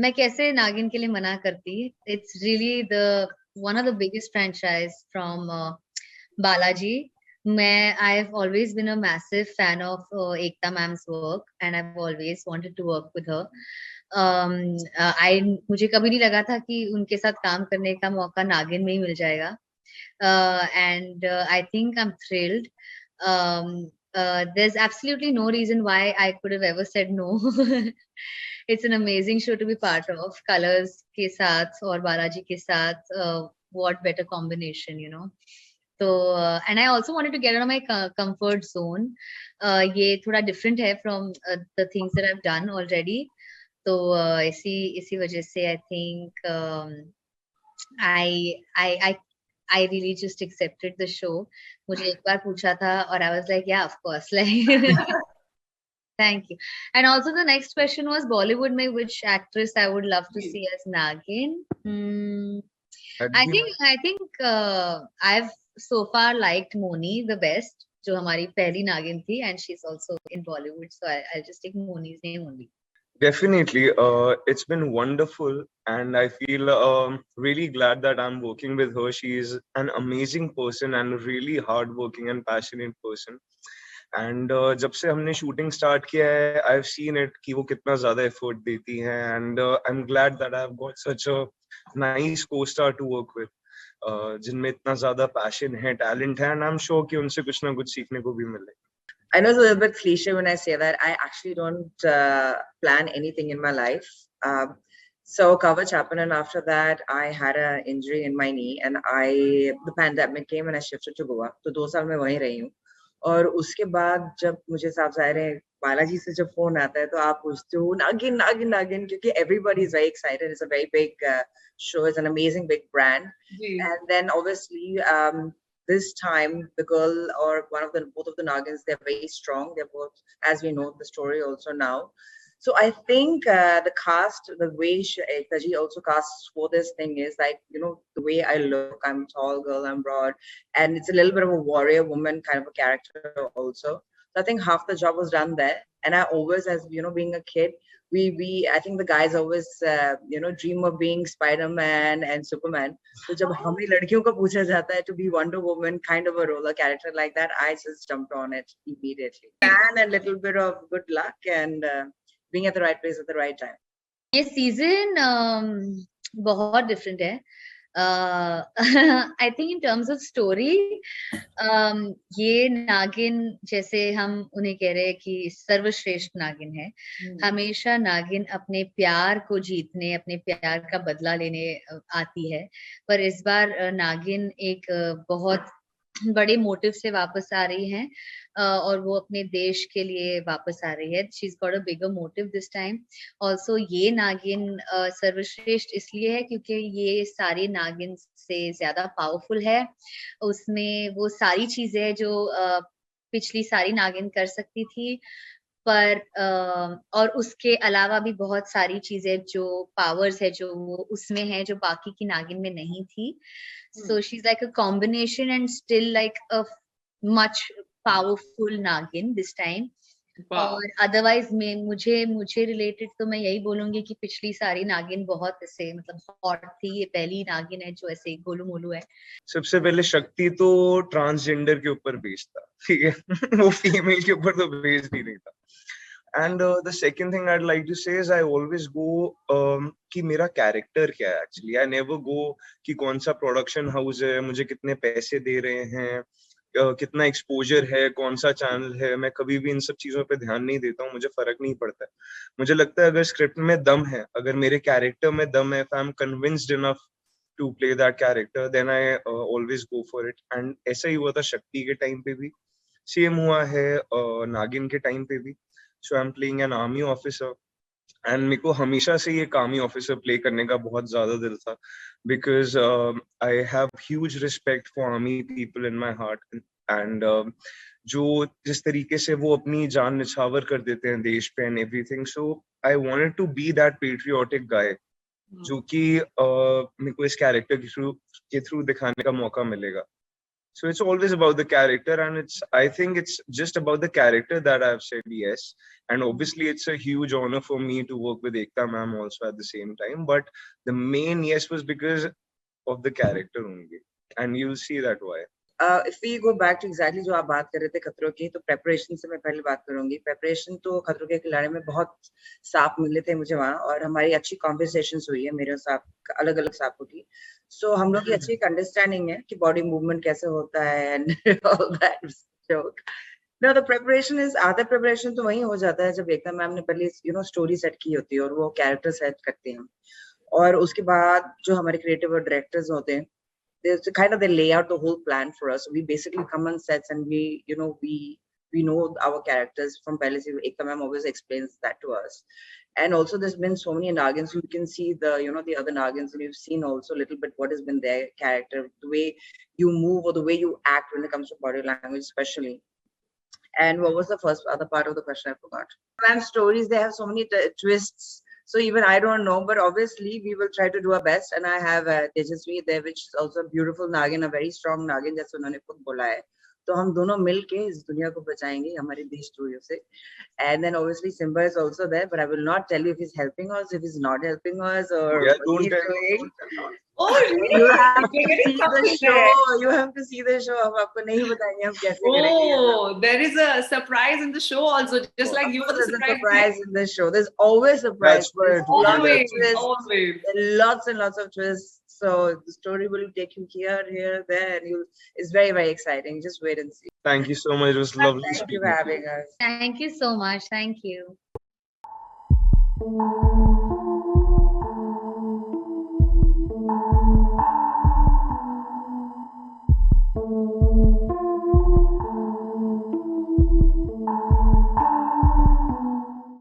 मैं कैसे नागिन के लिए मना करती। It's really the one of the biggest franchise from Balaji. मैं I have always been a massive fan of Ekta ma'am's work and I have always wanted to work with her. I मुझे कभी नहीं लगा था कि उनके साथ काम करने का मौका नागिन में ही मिल जाएगा। And I think I'm thrilled. There's absolutely no reason why I could have ever said no. It's an amazing show to be part of. Colors के साथ और बालाजी के साथ, what better combination, you know? So and I also wanted to get out of my comfort zone. ये थोड़ा different है from the things that I've done already. तो इसी वजह से I think I I I I really just accepted the show. मुझे एक बार पूछा था और I was like, yeah, of course. Like, thank you. And also the next question was Bollywood में which actress I would love to see as Nagin. I think I've so far liked Moni the best, जो हमारी पहली नागिन थी, and she's also in Bollywood, so I'll just take Moni's name only. Definitely, it's been wonderful, and I feel really glad that I'm working with her. She is an amazing person and a really hardworking and passionate person. And जब से हमने shooting start किया है, I've seen it कि वो कितना ज़्यादा effort देती हैं, and I'm glad that I've got such a nice co-star to work with, जिनमें इतना ज़्यादा passion है, talent है, and I'm sure कि उनसे कुछ ना कुछ सीखने को भी मिले. I know it's a little bit cliche when I say that. I actually don't plan anything in my life. So Kavach happened, and after that, I had an injury in my knee, and the pandemic came, and I shifted to Goa. So 2 साल मैं वहीं रही हूँ. और उसके बाद जब मुझे साफ ज़ाहिर है बालाजी से जब फोन आता है तो आप पूछते हो नागिन नागिन नागिन, क्योंकि everybody is very excited. It's a very big show. It's an amazing big brand. And then obviously this time the girl or both of the Nagins, they're very strong. They're both, as we know the story also now. So I think the cast, the way Ekta ji also casts for this thing is like, you know, the way I look, I'm a tall girl, I'm broad, and it's a little bit of a warrior woman kind of a character also. So I think half the job was done there. And I always, as you know, being a kid, I think the guys always dream of being Spider-Man and Superman. So जब हमें लड़कियों को पूछा जाता है to be Wonder Woman, kind of a roller character like that, I just jumped on it immediately. And a little bit of good luck and being at the right place at the right time. ये season बहुत different है. I think in terms of story, ये नागिन जैसे हम उन्हें कह रहे हैं कि सर्वश्रेष्ठ नागिन है. हमेशा नागिन अपने प्यार को जीतने, अपने प्यार का बदला लेने आती है. पर इस बार नागिन एक बहुत बड़े मोटिव से वापस आ रही हैं, और वो अपने देश के लिए वापस आ रही है. She is got a bigger motive this time. Also ये नागिन सर्वश्रेष्ठ इसलिए है क्योंकि ये सारी नागिन से ज्यादा पावरफुल है. उसमें वो सारी चीजें जो पिछली सारी नागिन कर सकती थी, पर और उसके अलावा भी बहुत सारी चीजें जो पावर्स है जो वो उसमें है जो बाकी की नागिन में नहीं थी. So she's like a combination and still like a much powerful नागिन this time. और अदरवाइज में मुझे रिलेटेड तो मैं यही बोलूंगी कि पिछली सारी नागिन बहुत ऐसे मतलब हॉट थी. ये पहली नागिन है जो ऐसे गोलू मोलू है. सबसे पहले शक्ति तो ट्रांसजेंडर के ऊपर बेस्ड था, ठीक है. वो फीमेल के ऊपर तो बेस्ड ही नहीं था. And the second thing I'd like to say is I always go कि मेरा कैरेक्टर क्या है. Actually I never go कि कौन सा प्रोडक्शन हाउस है, मुझे कितने पैसे दे रहे हैं, कितना एक्सपोजर है, कौन सा चैनल है. मैं कभी भी इन सब चीजों पे ध्यान नहीं देता हूँ. मुझे फर्क नहीं पड़ता है. मुझे लगता है अगर स्क्रिप्ट में दम है, अगर मेरे कैरेक्टर में दम है, if I'm convinced enough to play that character, then I always go for it. And ऐसा ही हुआ था शक्ति के टाइम पे भी, सेम हुआ है नागिन के टाइम पे भी. So I'm playing an army officer, and मेरे को हमेशा से ये आर्मी ऑफिसर प्ले करने का बहुत ज्यादा दिल था, because I have huge respect for army people in my heart. And जो जिस तरीके से वो अपनी जान निछावर कर देते हैं देश पे and everything, so I wanted to be that patriotic guy जो कि मेरे को इस कैरेक्टर के थ्रू दिखाने का मौका मिलेगा. So it's always about the character, and I think it's just about the character that I've said yes. And obviously it's a huge honor for me to work with Ekta ma'am also at the same time, but the main yes was because of the character only, and you'll see that why. If we go back to exactly जो आप बात कर रहे थे खतरों की, तो preparation से मैं पहले बात करूंगी. प्रेपरेशन तो खतरों के खिलाड़ी में बहुत सांप मिले थे मुझे वहाँ, और हमारी अच्छी कॉन्वर्सेशंस हुई है मेरे सांप, अलग अलग सांपों की. सो हम लोग की अच्छी एक अंडरस्टैंडिंग है कि बॉडी मूवमेंट कैसे होता है and all that joke. No, the preparation is आधा preparation तो वही हो जाता है जब एकता मैम ने पहले स्टोरी सेट की होती है और वो कैरेक्टर सेट करते हैं, और उसके बाद जो हमारे क्रिएटिव और डायरेक्टर्स होते हैं, there's kind of they lay out the whole plan for us. We basically come on sets and we know our characters from pehle se. Ekta ma'am always explains that to us. And also there's been so many Nagins. You can see the the other Nagins, and you've seen also a little bit what has been their character, the way you move or the way you act when it comes to body language especially. And what was the first other part of the question? I forgot. Ma'am stories, they have so many twists. So even I don't know, but obviously we will try to do our best. And I have Tejasvi there, which is also a beautiful Nagin, a very strong Nagin, जैसे उन्होंने खुद बोला है. तो हम दोनों मिलके इस दुनिया को बचाएंगे हमारे देशद्रोहियों से. And then obviously Simba is also there, but I will not tell you if he's helping us, if he's not helping us, or Yeah, what don't he's tell. doing. Oh, really? You have We're to getting see the something show. there. You have to see the show. हम आपको नहीं बताएंगे हम कैसे करेंगे. Oh, there is a surprise in the show also, just like you were the There's a surprise. surprise in the show. There's always a surprise. That's why I told you Always, that. Twists. always. There are lots and lots of twists. So the story will take you here, there, and it's very, very exciting. Just wait and see. Thank you so much. It was lovely Thank you speaking for to you. having us. Thank you so much. Thank you.